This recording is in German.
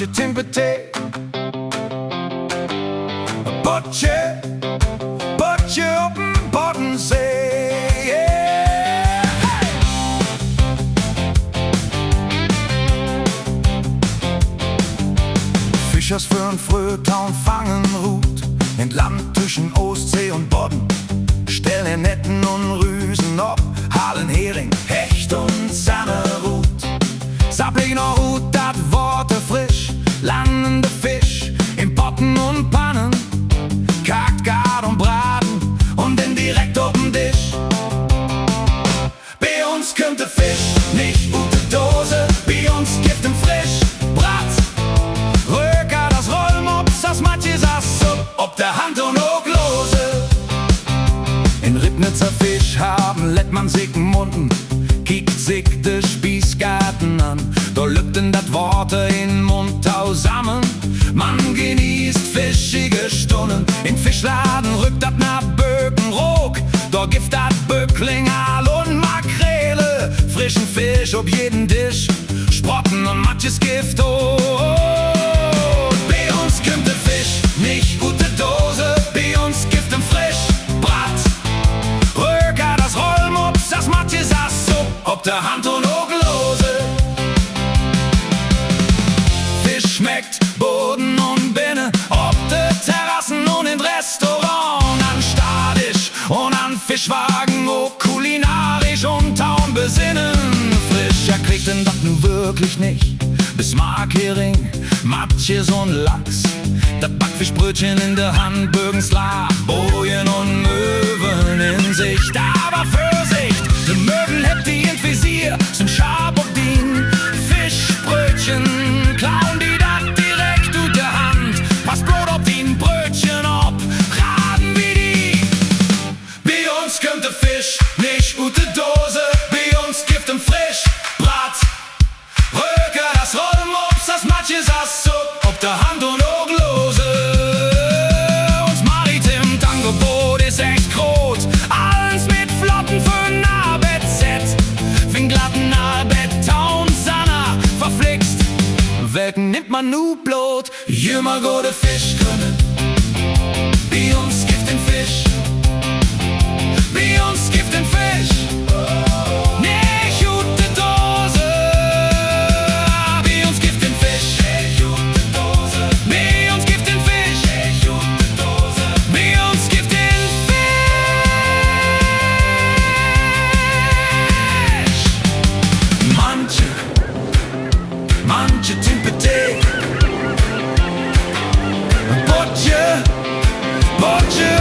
manche Timpete. Botje op dem Boddensee. Yeah. Fischers für'n Frötaun fangen Rut in Land zwischen Ostsee und Bodden. Stellen Netten und Rüsen ob, Halen, Hering, Hecht und Sammerut. Sappling noch Rut, dat Worte frisch, landende Fisch in Potten und Pannen. Kakt, gart und braten und dann direkt auf'n Tisch. Bei uns kommt der Fisch nicht ut de Dose, bei uns gibt ihm frisch Brat. Röker, das Rollmops, das Matjes, das Supp, ob der Hand und auch lose. In Ribnitzer Fisch haben lädt man sich Munden, kiekt sich de Spießgarten an. Da lüpten dat Worte in Mund zusammen. Man genießt fischige Stunden. In Fischladen rückt dat nach Bökenrock. Da gibt dat Böckling, Aal und Makrele. Frischen Fisch ob jeden Tisch, Sprotten und manches Gift. Oh, bei uns kommt der Fisch nicht gute Dose, bei uns gibt ihm frisch Brat. Röker, das Rollmops, das manches das Supp, ob der Hand und auch lose. Fisch schmeckt Boden und Binne, ob de Terrassen und in Restaurant, an Stadisch und an Fischwagen, oh kulinarisch und Taun besinnen. Frisch, ja kriegt denn das nun wirklich nicht. Bismarck, Hering, Matjes und Lachs, das Backfischbrötchen in der Hand, Bögenslag, Bojen und Möwen in Sicht. Aber Vorsicht, die Möwen hebt die in Visier, sind scharf auf den Fischbrötchen, klauen die dat direkt ut der Hand. Passt bloß auf den Brötchen ob, raten wie die. Bei uns kommt der Fisch nicht ut de Dose, bei uns gibt ihm frisch Brat. Röker, das Rollmops, das Matjes, das Supp, ob der Hand und auch lose. Uns maritim Angebot ist echt groß, alles mit Flotten für ein ABZ. Fing glatten Albert, Taun, Sanna, verflixt. Welken nimmt man nu Blot? Jümmer gute Fisch können. Bei uns gibt den Fisch. Bei uns gibt den Fisch. Nicht ut de Dose. Bei uns gibt den Fisch. Nicht ut de Dose. Bei uns gibt den Fisch. Nicht ut de Dose. Bei uns gibt den Fisch. Manche Timpete. Botje